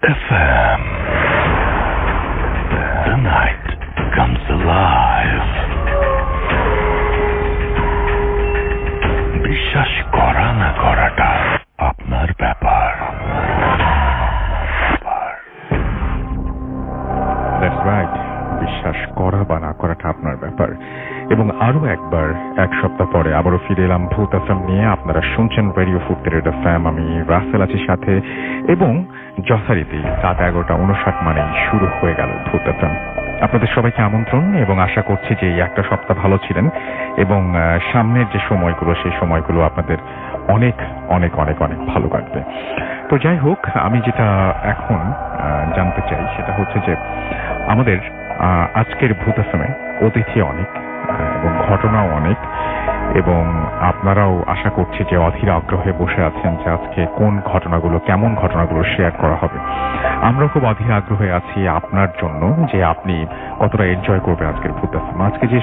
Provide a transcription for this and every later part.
FM. The night comes alive. বিশ্বাস করা না করাটা আপনার ব্যাপার। That's right. বিশ্বাস করা বা না করাটা আপনার ব্যাপার। এবং আরো একবার এক সপ্তাহ পরে আবারও ফিরে এলাম ভূত এফএম নিয়ে। আপনারা শুনছেন রেডিও ফুর্তি রেড এফএম। আমি রাসেল আছি সাথে, এবং যথারীতি রাত 11:59 মানেই শুরু হয়ে গেল ভূত এফএম। আপনাদের সবাইকে আমন্ত্রণ, এবং আশা করছি যে এই একটা সপ্তাহ ভালো ছিলেন, এবং সামনের যে সময়গুলো সেই সময়গুলো আপনাদের অনেক অনেক অনেক অনেক ভালো কাটবে। তো যাই হোক, আমি যেটা এখন জানতে চাই সেটা হচ্ছে যে আমাদের আজকের ভূত এফএমে অতিথি অনেক এবং ঘটনাও অনেক, এবং আপনারাও আশা করছি যে অধীর আগ্রহে বসে আছেন যে আজকে কোন ঘটনাগুলো, কেমন ঘটনাগুলো শেয়ার করা হবে। আমরা খুব অধীর আগ্রহে আছি আপনার জন্য যে আপনি কতটা এনজয় করবেন আজকের ভূত এফএম। আজকে যে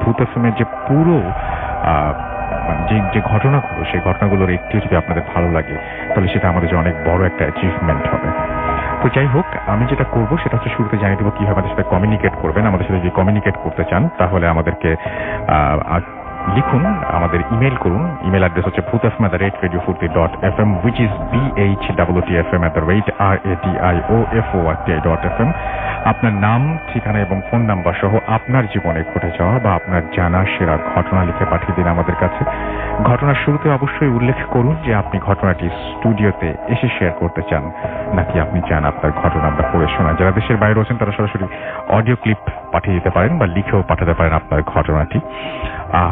ভূত এফএমের যে পুরো যে ঘটনাগুলো, সেই ঘটনাগুলোর একটিও যদি আপনাদের ভালো লাগে তাহলে সেটা আমাদের যে অনেক বড় একটা অ্যাচিভমেন্ট হবে। তো যাই হোক, আমি যেটা করবো সেটা হচ্ছে শুরুতে জানিয়ে দেবো কিভাবে আমাদের সাথে কমিউনিকেট করবেন। আমাদের সাথে যদি কমিউনিকেট করতে চান তাহলে আমাদেরকে লিখুন, আমাদের ইমেল করুন। ইমেল অ্যাড্রেস হচ্ছে bhootfm@radiofurti.fm, which is bhootfm@radiofurti.fm। আপনার নাম, ঠিকানা এবং ফোন নাম্বার সহ আপনার জীবনে ঘটে যাওয়া বা আপনার জানা সেরা ঘটনা লিখে পাঠিয়ে দিন আমাদের কাছে। ঘটনার শুরুতে অবশ্যই উল্লেখ করুন যে আপনি ঘটনাটি স্টুডিওতে এসে শেয়ার করতে চান, নাকি আপনি চান আপনার ঘটনা আমরা পড়ে শোনা। যারা দেশের বাইরে আছেন তারা সরাসরি অডিও ক্লিপ পাঠিয়ে দিতে পারেন বা লিখেও পাঠাতে পারেন আপনার ঘটনাটি।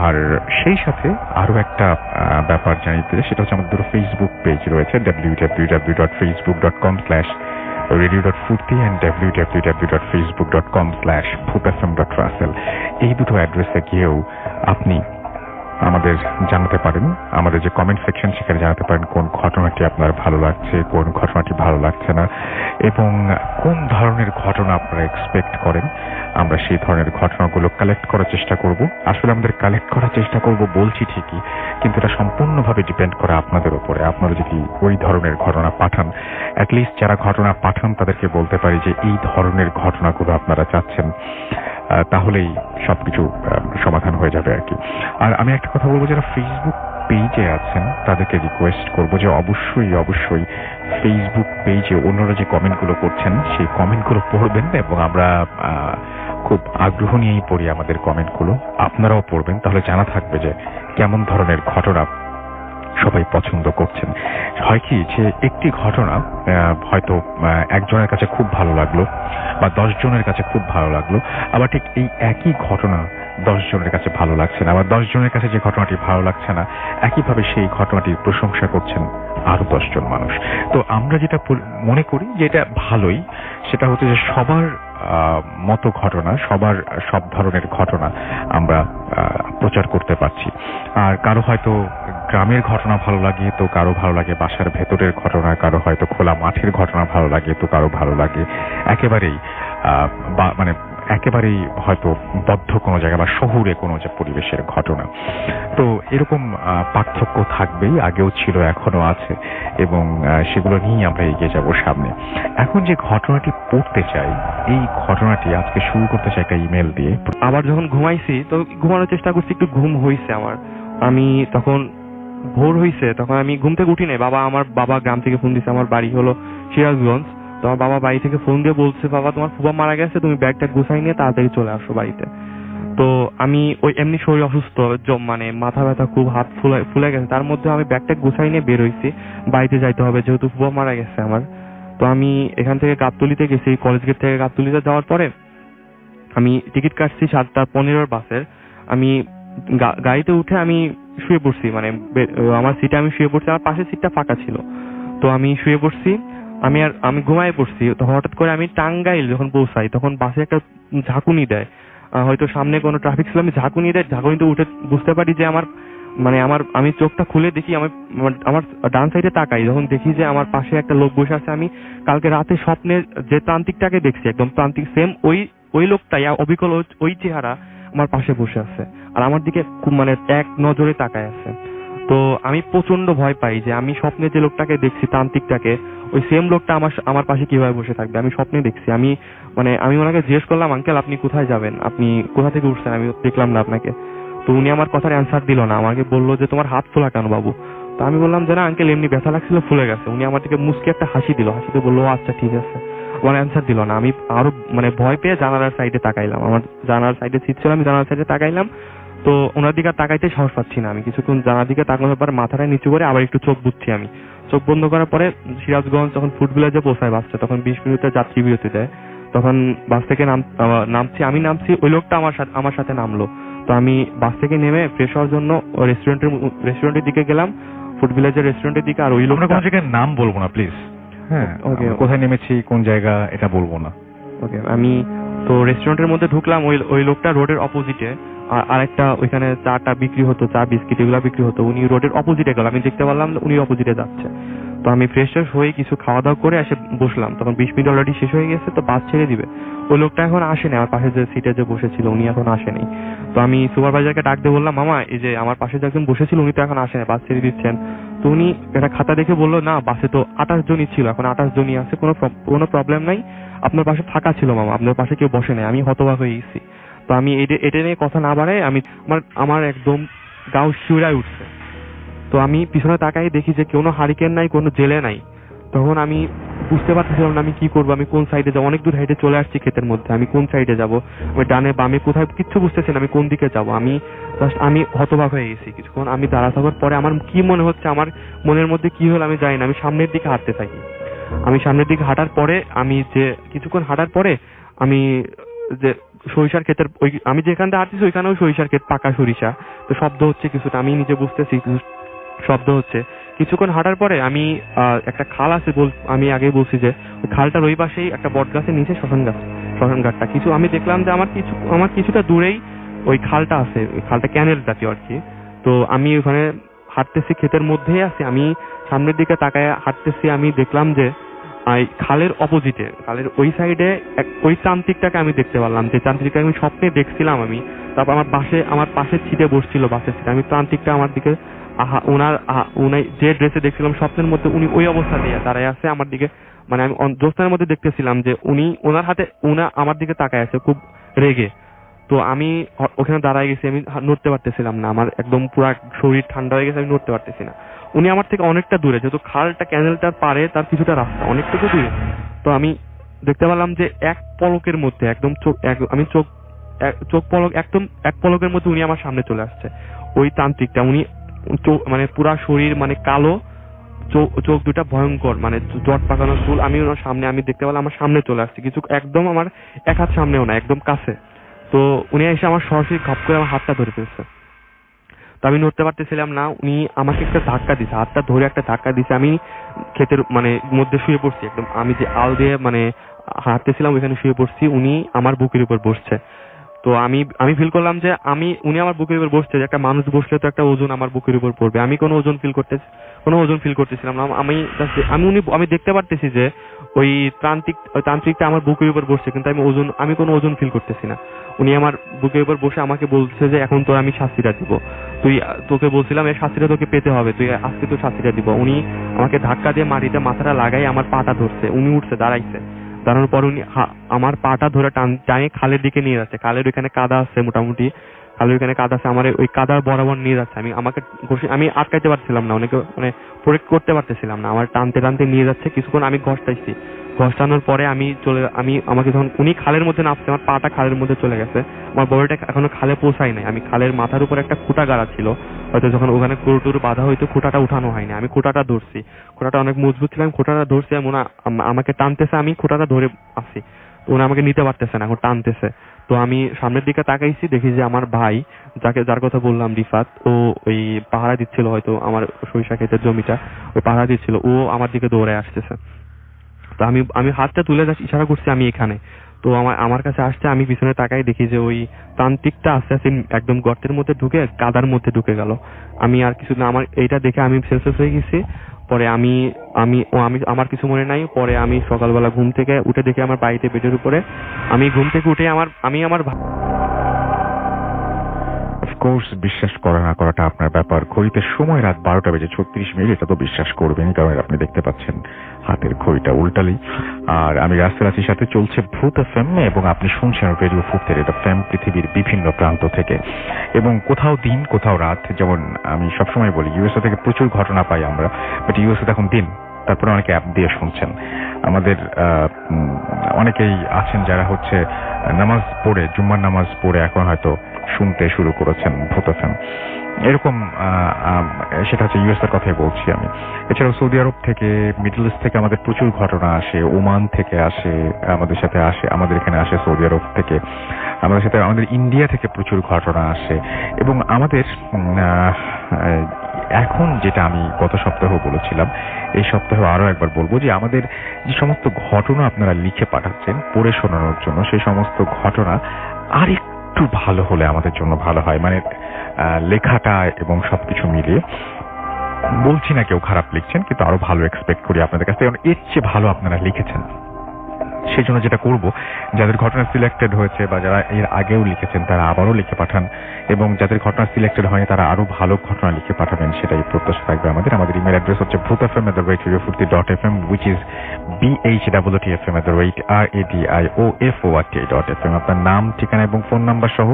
আর সেই সাথে আরো একটা ব্যাপার জানিয়ে, সেটা হচ্ছে আমাদের দুটো ফেসবুক পেজ রয়েছে, www.facebook.com/radio.furti and www.facebook.com/bhootfm.russell। এই দুটো অ্যাড্রেসে গিয়েও আপনি আমাদের জানাতে পারেন, আমাদের যে কমেন্ট সেকশন সেখানে জানাতে পারেন কোন ঘটনাটি আপনার ভালো লাগছে, কোন ঘটনাটি ভালো লাগছে না, এবং কোন ধরনের ঘটনা আপনারা এক্সপেক্ট করেন। আমরা সেই ধরনের ঘটনাগুলো কালেক্ট করার চেষ্টা করব। আসলে আমাদের কালেক্ট করার চেষ্টা করব বলছি ঠিকই, কিন্তু এটা সম্পূর্ণভাবে ডিপেন্ড করে আপনাদের উপরে। আপনারা যদি ওই ধরনের ঘটনা পাঠান, অ্যাটলিস্ট যারা ঘটনা পাঠান তাদেরকে বলতে পারি যে এই ধরনের ঘটনাগুলো আপনারা চাচ্ছেন, তাহলেই সবকিছু সমাধান হয়ে যাবে আর কি। আর আমি একটা কথা বলবো, যারা ফেসবুক পেজে আছেন তাদেরকে রিকোয়েস্ট করবো যে অবশ্যই অবশ্যই ফেসবুক পেজে অন্যরা যে কমেন্টগুলো করছেন সেই কমেন্টগুলো পড়বেন, এবং আমরা খুব আগ্রহ নিয়েই পড়ি আমাদের কমেন্টগুলো। আপনারাও পড়বেন, তাহলে জানা থাকবে যে কেমন ধরনের ঘটনা সবাই পছন্দ করছেন। হয় কি যে একটি ঘটনা হয়তো একজনের কাছে খুব ভালো লাগলো বা 10 জনের কাছে খুব ভালো লাগলো, আবার ঠিক এই একই ঘটনা 10 জনের কাছে ভালো লাগছে না, আবার 10 জনের কাছে যে ঘটনাটি ভালো লাগছে না, একইভাবে সেই ঘটনাটির প্রশংসা করছেন আরো 10 জন মানুষ। তো আমরা যেটা মনে করি যে এটা ভালোই, সেটা হচ্ছে যে সবার মতো ঘটনা, সবার সব ধরনের ঘটনা আমরা প্রচার করতে পারছি। আর কারো হয়তো গ্রামের ঘটনা ভালো লাগে, তো কারো ভালো লাগে বাসার ভেতরের ঘটনা, কারো হয়তো খোলা মাঠের ঘটনা ভালো লাগে, তো কারো ভালো লাগে একেবারেই একেবারেই হয়তো বদ্ধ কোনো জায়গা বা শহুরে কোনো যে পরিবেশের ঘটনা। তো এরকম পার্থক্য থাকবেই, আগেও ছিল, এখনো আছে, এবং সেগুলো নিয়েই আমরা এগিয়ে যাব সামনে। এখন যে ঘটনাটি পড়তে চাই, এই ঘটনাটি আজকে শুরু করতে চাই একটা ইমেল দিয়ে। আবার যখন ঘুমাইছি তো ঘুমানোর চেষ্টা করছি, একটু ঘুম হয়েছে আমার। আমি তখন ভোর হয়েছে, তখন আমি ঘুম থেকে উঠি নাই। আমার বাবা গ্রাম থেকে ফোন দিচ্ছে, আমার বাড়ি হলো সিরাজগঞ্জ। তো আমার বাবা বাড়ি থেকে ফোন দিয়ে বলছে, বাবা তোমার ফুফা মারা গেছে, তুমি ব্যাগটা গুছাই নিয়ে তাড়াতাড়ি চলে আসো বাড়িতে। তো আমি ওই এমনি শরীর অসুস্থ, মানে মাথা ব্যথা খুব, হাত ফুলে গেছে, তার মধ্যে আমি ব্যাগটা গুছাই নিয়ে বের হয়েছি, বাড়িতে যাইতে হবে যেহেতু ফুফা মারা গেছে আমার। তো আমি এখান থেকে গাবতলিতে গেছি, কলেজ গেট থেকে গাবতলিতে যাওয়ার পরে আমি টিকিট কাটছি 7:15 বাসের। আমি গাড়িতে উঠে আমি শুয়ে পড়ছি, মানে আমার সিটে আমি শুয়ে পড়ছি, আমার পাশের সিটটা ফাঁকা ছিল। তো আমি শুয়ে পড়ছি, আমি ঘুমায় পড়ছি। তো হঠাৎ করে আমি টাঙ্গাইল যখন পৌঁছাই তখন বাসে একটা ঝাঁকুনি দেয়, হয়তো সামনে কোনো ট্রাফিক ছিল, আমি ঝাঁকুনি দেয়, ঝাঁকুনিতে উঠে বুঝতে পারি যে আমি চোখটা খুলে দেখি, আমার ডান সাইডে তাকাই, যখন দেখি যে আমার পাশে একটা লোক বসে আছে। আমি কালকে রাতে স্বপ্নে যে প্রান্তিকটাকে দেখছি, একদম প্রান্তিক সেম ওই লোকটাই, অবিকল ওই চেহারা আমার পাশে বসে আছে, আর আমার দিকে এক নজরে তাকায় আছে। তো আমি প্রচন্ড ভয় পাই যে আমি স্বপ্নে যে লোকটাকে দেখছি, তান্ত্রিকটাকে, ওই সেম লোকটা আমার পাশে কিভাবে বসে থাকবে? আমি স্বপ্নে দেখছি। আমি ওনাকে জিজ্ঞেস করলাম, আঙ্কেল আপনি কোথায় যাবেন, আপনি কোথা থেকে উঠছেন, আমি দেখলাম না আপনাকে। তো উনি আমার কথার অ্যান্সার দিল না, আমাকে বললো যে তোমার হাত ফোলা কেন বাবু? তো আমি বললাম যে না আঙ্কেল এমনি ব্যথা লাগছিল, ফুলে গেছে। উনি আমার দিকে মুচকি একটা হাসি দিল, হাসিতে বললো আচ্ছা ঠিক আছে। আমার অ্যান্সার দিল না। আমি আরো ভয় পেয়ে জানালার সাইডে তাকাইলাম, আমার জানালার সাইডে সিট ছিল, আমি জানালার সাইডে তাকাইলাম। তো ওনার দিকে তাকাইতে সাহস পাচ্ছি না। আমি কিছুক্ষণ জানার দিকে তাকানোর পর মাথাটা নিচু করে আবার একটু চোখ বুঝছি। আমি চোখ বন্ধ করার পরে সিরাজগঞ্জ যখন ফুড ভিলেজে পৌঁছায় বাসটা, তখন 20 মিনিটের যাত্রী বিরতি দেয়। তখন বাস থেকে নামছি, আমি নামছি, ওই লোকটা আমার সাথে নামলো। তো আমি বাস থেকে নেমে ফ্রেশ হওয়ার জন্য রেস্টুরেন্টের দিকে গেলাম, ফুড ভিলেজের রেস্টুরেন্টের দিকে। আর ওই লোকটা কোনো জায়গায় নাম বলবো না প্লিজ। হ্যাঁ, ওকে, কোথায় নেমেছি কোন জায়গা এটা বলবো না। ওকে। আমি তো রেস্টুরেন্টের মধ্যে ঢুকলাম, ওই লোকটা রোডের অপোজিটে আরেকটা ওইখানে চাটা বিক্রি হতো, চা বিস্কিট এগুলো বিক্রি হতো, উনি রোডের অপোজিটে গেল। আমি দেখতে পারলাম উনি অপোজিটে যাচ্ছে। তো আমি ফ্রেশ হয়ে কিছু খাওয়া দাওয়া করে এসে বসলাম। তখন 20 মিনিট অলরেডি শেষ হয়ে গেছে, তো বাস ছেড়ে দিবে। ওই লোকটা এখন আসেনি, আমার পাশে যে সিটে যে বসেছিল উনি এখন আসেনি। তো আমি সুপারভাইজারকে ডাক দিয়ে বললাম, মামা এই যে আমার পাশে যে একজন বসেছিল উনি তো এখন আসেনি, বাস ছেড়ে দিচ্ছেন। তো উনি একটা খাতা দেখে বললো না বাসে তো 28 জনই ছিল, এখন 28 জনই আছে, কোনো প্রবলেম নাই, আপনার পাশে ফাঁকা ছিল মামা, আপনার পাশে কেউ বসে নাই। আমি হতবাক হয়ে গেছি। তো আমি এটা নিয়ে কথা না বাড়াই, আমার একদম গাও শিউরায় উঠছে। তো আমি পিছনে তাকাই দেখি যে কোনো হারিকেন নাই, কোনো জেলে নাই। তখন আমি বুঝতে পারতেছিলাম না আমি কি করবো, আমি কোন সাইডে যাবো। অনেক দূর হেঁটে চলে আসছি ক্ষেতের মধ্যে, আমি কোন সাইডে যাবো, আমি ডানে বামে কোথায় কিচ্ছু বুঝতেছি না, আমি কোন দিকে যাবো। আমি হতবাক হয়ে গেছি। কিছুক্ষণ আমি দাঁড়া থাকার পরে আমার কি মনে হচ্ছে, আমার মনের মধ্যে কি হলো আমি জানি না, আমি সামনের দিকে হাঁটতে থাকি। আমি সামনের দিকে হাঁটার পরে কিছুক্ষণ হাঁটার পরে আমি যে সরিষার ক্ষেতের আমি যেখানটা হাঁটতেছি ওইখানেও সরিষার ক্ষেত, পাকা সরিষা। তো শব্দ হচ্ছে কিছুটা, আমি নিজে বুঝতেছি কিছু শব্দ হচ্ছে। কিছুক্ষণ হাঁটার পরে আমি একটা খাল আছে, আমি আগে বলছি যে ওই খালটার ওই পাশেই একটা বট গাছের নিচে শ্মশান ঘাটটা। আমি দেখলাম যে আমার কিছুটা দূরেই ওই খালটা আছে, ওই খালটা ক্যানেল জাতীয় আর কি। তো আমি ওখানে হাঁটতেছি, ক্ষেতের মধ্যেই আছি, আমি সামনের দিকে তাকায় হাঁটতেছি। আমি দেখলাম যে খালের অপোজিটে, খালের ওই সাইডে ওই তান্ত্রিকটাকে আমি দেখতে পারলাম, যে তান্ত্রিকটাকে আমি স্বপ্নে দেখছিলাম আমি। তারপর আমার পাশের সিটে বসছিল, বাসের সিটে। আমি তান্ত্রিকটা আমার দিকে উনি যে ড্রেসে দেখছিলাম স্বপ্নের মধ্যে, উনি ওই অবস্থা দিয়ে দাঁড়ায় আছে আমার দিকে। আমি জ্যোৎস্নার মধ্যে দেখতেছিলাম যে ওনার হাতে আমার দিকে তাকায় আছে খুব রেগে। তো আমি ওখানে দাঁড়ায় গেছি, আমি নড়তে পারতেছিলাম না, আমার একদম পুরো শরীর ঠান্ডা হয়ে গেছে, আমি নড়তে পারতেছি না। উনি আমার থেকে অনেকটা দূরে, যেহেতু খালটা ক্যানেলটার পারে তার কিছুটা রাস্তা অনেকটুকু দূরে। তো আমি দেখতে পেলাম যে এক পলকের মধ্যে একদম এক পলকের মধ্যে উনি আমার সামনে চলে আসছে। ওই তান্ত্রিকটা উনি পুরা শরীর কালো, চোখ দুটা ভয়ঙ্কর, জট পাকানো চুল। আমি ওনার সামনে, আমি দেখতে পেলাম আমার সামনে চলে আসছে, কিছু একদম আমার এক হাত সামনেও না, একদম কাছে। তো উনি এসে আমার সরাসরি ঘাপ করে আমার হাতটা ধরে ফেলছে। তো আমি নড়তে পারতেছিলাম না। উনি আমাকে একটা ধাক্কা দিছে, হাতটা ধরে একটা ধাক্কা দিছে। আমি ক্ষেতের মধ্যে শুয়ে পড়ছি, একদম আমি যে আল দিয়ে হাঁটতেছিলাম ওইখানে শুয়ে পড়ছি। উনি আমার বুকের উপর বসছে। তো আমি ফিল করলাম যে উনি আমার বুকের উপর বসছে, যে একটা মানুষ বসলে তো একটা ওজন আমার বুকের উপর পড়বে। আমি কোনো ওজন ফিল করতেছিলাম না। আমি দেখতে পারতেছি যে ওই তান্ত্রিকটা আমার বুকের উপর বসছে, কিন্তু আমি কোনো ওজন ফিল করতেছি না। উনি আমার বুকের উপর বসে আমাকে বলছে যে এখন তোর আমি শাস্তিটা দিব, তোকে বলছিলাম এই শাস্তিটা তোকে পেতে হবে, তুই আজকে তো শাস্তিটা দিব। উনি আমাকে ধাক্কা দিয়ে মাটিতে মাথাটা লাগাই আমার পাটা ধরছে। উনি উঠছে, দাঁড়াইছে, দাঁড়ানোর পর উনি আমার পাটা ধরে টানে খালের দিকে নিয়ে যাচ্ছে। খালের ওইখানে কাদা আছে, মোটামুটি খালের ওইখানে কাদা আছে, আমার ওই কাদার বরাবর নিয়ে যাচ্ছে। আমি আটকাইতে পারছিলাম না, অনেকে প্রয়োগ করতে পারতেছিলাম না, আমার টানতে টানতে নিয়ে যাচ্ছে। কিছুক্ষণ আমি ঘষটাইছি, ঘষটানোর পরে আমাকে যখন উনি খালের মধ্যে নামছে, আমার পাটা খালের মধ্যে চলে গেছে, আমার বডিটা এখনো খালে পৌঁছায় নাই। আমি খালের মাথার উপর একটা খুঁটা গাড়া ছিল, হয়তো যখন ওখানে কুরুটুরু বাঁধা হইতো খুঁটাটা উঠানো হয়নি। আমি খুঁটাটা ধরছি, খুঁটাটা অনেক মজবুত ছিল, আমি খুঁটাটা ধরছি। আমাকে টানতেছে, আমি খুঁটাটা ধরে আছি। তো উনি আমাকে নিতে পারতেছে না, এখন টানতেছে। তো আমি সামনের দিকে তাকাইছি, দেখি যে আমার ভাই, যার কথা বললাম রিফাত, ও ওই পাহারা দিচ্ছিল, হয়তো আমার সরিষা ক্ষেতের জমিটা ওই পাহারা দিচ্ছিল, ও আমার দিকে দৌড়ে আসতেছে। তো আমি হাতটা তুলে যাচ্ছি, ইশারা করছি আমি এখানে। তো আমার কাছে আসছে, আমি পিছনে তাকাই, দেখি যে ওই তান্ত্রিকটা আস্তে আস্তে একদম গর্তের মধ্যে ঢুকে কাদার মধ্যে ঢুকে গেল। আমি আর কিছু না, আমার এইটা দেখে আমি সেন্সলেস হয়ে গেছি। পরে আমার কিছু মনে নাই। পরে আমি সকালবেলা ঘুম থেকে উঠে দেখি আমার বাড়িতে বেডের উপরে। আমি ঘুম থেকে উঠে আমার অফকোর্স বিশ্বাস করা না করাটা আপনার ব্যাপার। ঘড়িতে সময় রাত 12টা বেজে 36 মিনিট, এটা তো বিশ্বাস করবেনই, কারণ আপনি দেখতে পাচ্ছেন হাতের ঘড়িটা উল্টালি। আর আমি রাসেল আছির সাথে চলছে ভূত এফএম, এবং আপনি শুনছেন রেডিও ফুর্তির এফএম পৃথিবীর বিভিন্ন প্রান্ত থেকে, এবং কোথাও দিন কোথাও রাত। যেমন আমি সবসময় বলি, ইউএসএ থেকে প্রচুর ঘটনা পাই আমরা, বাট ইউএসএ এখন দিন, তারপরে অনেকে অ্যাপ দিয়ে শুনছেন। আমাদের অনেকেই আছেন যারা হচ্ছে নামাজ পড়ে, জুম্মার নামাজ পড়ে এখন হয়তো শুনতে শুরু করেছেন ভূত এফএম। এরকম সেটা হচ্ছে ইউএসএর কথাই বলছি আমি। এছাড়াও সৌদি আরব থেকে, মিডল ইস্ট থেকে আমাদের প্রচুর ঘটনা আসে, ওমান থেকে আসে, আমাদের সাথে আসে, আমাদের এখানে আসে সৌদি আরব থেকে, আমাদের সাথে আমাদের ইন্ডিয়া থেকে প্রচুর ঘটনা আসে। এবং আমাদের এখন যেটা আমি গত সপ্তাহ বলেছিলাম, এই সপ্তাহে আরো একবার বলবো যে আমাদের যে সমস্ত ঘটনা আপনারা লিখে পাঠাচ্ছেন পড়ে শোনানোর জন্য, সেই সমস্ত ঘটনা আর একটু ভালো হলে আমাদের জন্য ভালো হয়। মানে লেখাটা এবং সবকিছু মিলিয়ে বলছি না কেউ খারাপ লিখছেন, কিন্তু আরো ভালো এক্সপেক্ট করি আপনাদের কাছে, কারণ এর চেয়ে ভালো আপনারা লিখেছেন। সেই জন্য যেটা করব, যাদের ঘটনা সিলেক্টেড হয়েছে বা যারা এর আগেও লিখেছেন তারা আবারও লিখে পাঠান, এবং যাদের ঘটনা সিলেক্টেড হয়নি তারা আরো ভালো ঘটনা লিখে পাঠাবেন, সেটাই প্রত্যাশা থাকবে আমাদের। আমাদের ইমেল অ্যাড্রেস হচ্ছে bhutfm@radiofurti.fm, which is bhwtfm@radiofurt.fm। আপনার নাম, ঠিকানা এবং ফোন নাম্বার সহ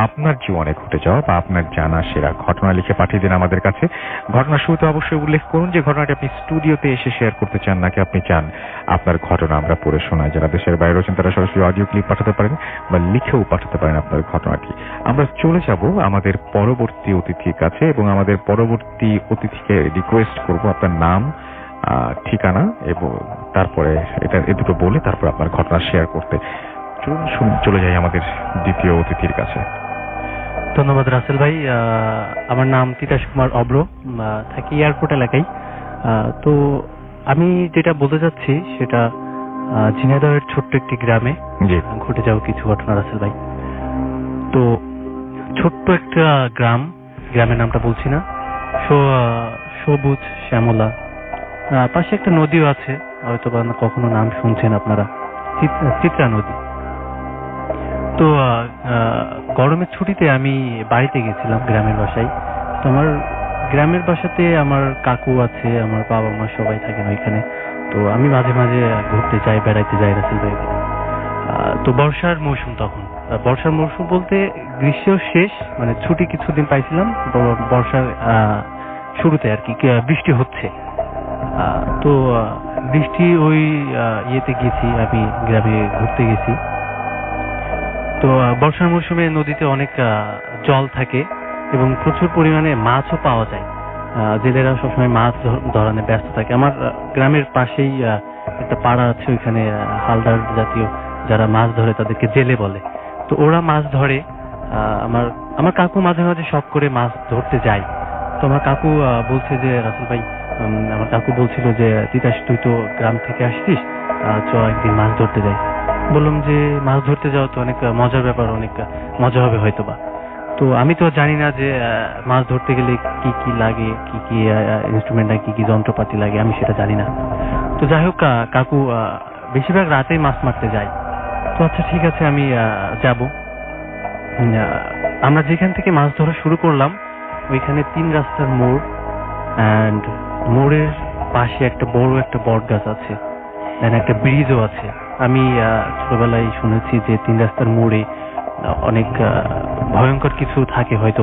আপনার জীবনে ঘটে যাওয়া বা আপনার জানা সেরা ঘটনা লিখে পাঠিয়ে দিন আমাদের কাছে। ঘটনার শুরুতে অবশ্যই উল্লেখ করুন যে ঘটনাটি আপনি স্টুডিওতে এসে শেয়ার করতে চান, নাকি আপনি চান আপনার ঘটনা আমরা পড়ে শোনাই। যারা দেশের বাইরে রয়েছেন তারা সরাসরি অডিও ক্লিপ পাঠাতে পারেন বা লিখেও পাঠাতে পারেন আপনার ঘটনাটি। আমরা চলে যাব আমাদের পরবর্তী অতিথির কাছে, এবং আমাদের পরবর্তী অতিথিকে রিকোয়েস্ট করব আপনার নাম, ঠিকানা এবং তারপরে এ দুটো বলে তারপর আপনার ঘটনা শেয়ার করতে। চলে যাই আমাদের দ্বিতীয় অতিথির কাছে। ধন্যবাদ রাসেল ভাই। আমার নাম তিতাস কুমার অব্র, থাকি এয়ারপোর্ট এলাকায়। তো আমি যেটা বলতে চাচ্ছি সেটা ঝিনাইদহের ছোট্ট একটি গ্রামে ঘটে যাওয়া কিছু ঘটনা রাসেল ভাই। তো ছোট্ট একটা গ্রামের নামটা বলছি না, সবুজ শ্যামলা, পাশে একটা নদীও আছে, হয়তো বা কখনো নাম শুনছেন আপনারা, চিত্রা নদী। তো গরমের ছুটিতে আমি বাড়িতে গেছিলাম গ্রামের বাসায়। তো আমার গ্রামের বাসাতে আমার কাকু আছে, আমার বাবা মা সবাই থাকেন ওইখানে। তো আমি মাঝে মাঝে ঘুরতে যাই, বেড়াইতে যাই রাসেল ভাই। তো বর্ষার মৌসুম, তখন বর্ষার মৌসুম বলতে গ্রীষ্ম শেষ, মানে ছুটি কিছুদিন পাইছিলাম, বর্ষার শুরুতে আর কি বৃষ্টি হচ্ছে। তো বৃষ্টি ওই ইয়েতে গেছি, আমি গ্রামে ঘুরতে গেছি। তো বর্ষার মৌসুমে নদীতে অনেক জল থাকে এবং প্রচুর পরিমাণে মাছও পাওয়া যায়। জেলেরা সবসময় মাছ ধরানে ব্যস্ত থাকে। আমার গ্রামের পাশেই একটা পাড়া আছে, ওইখানে হালদার জাতীয় যারা মাছ ধরে তাদেরকে জেলে বলে। তো ওরা মাছ ধরে। আমার কাকু মাঝে মাঝে শখ করে মাছ ধরতে যায়। তো আমার কাকু বলছে যে রাসেল ভাই, আমার কাকু বলছিল যে তিতাস তুই তো গ্রাম থেকে আসছিস, চ একদিন মাছ ধরতে যাই। বললাম যে মাছ ধরতে যাওয়া তো অনেক মজার ব্যাপার, অনেক মজা হবে হয়তোবা। তো আমি তো জানি না যে মাছ ধরতে গেলে কি কি লাগে, কি কি ইনস্ট্রুমেন্ট লাগে, কি কি যন্ত্রপাতি লাগে, আমি সেটা জানি না। তো যাই হোক, কাকু বেশিরভাগ রাতেই মাছ মারতে যায়। তো আচ্ছা ঠিক আছে, আমি যাব। আমরা যেখান থেকে মাছ ধরা শুরু করলাম ওইখানে 3 রাস্তার মোড়, অ্যান্ড মোড়ের পাশে একটা বড় বট গাছ আছে, একটা ব্রিজও আছে। আমি ছোটবেলায় শুনেছি যে 3 রাস্তার মোড়ে অনেক ভয়ঙ্কর কিছু থাকে হয়তো।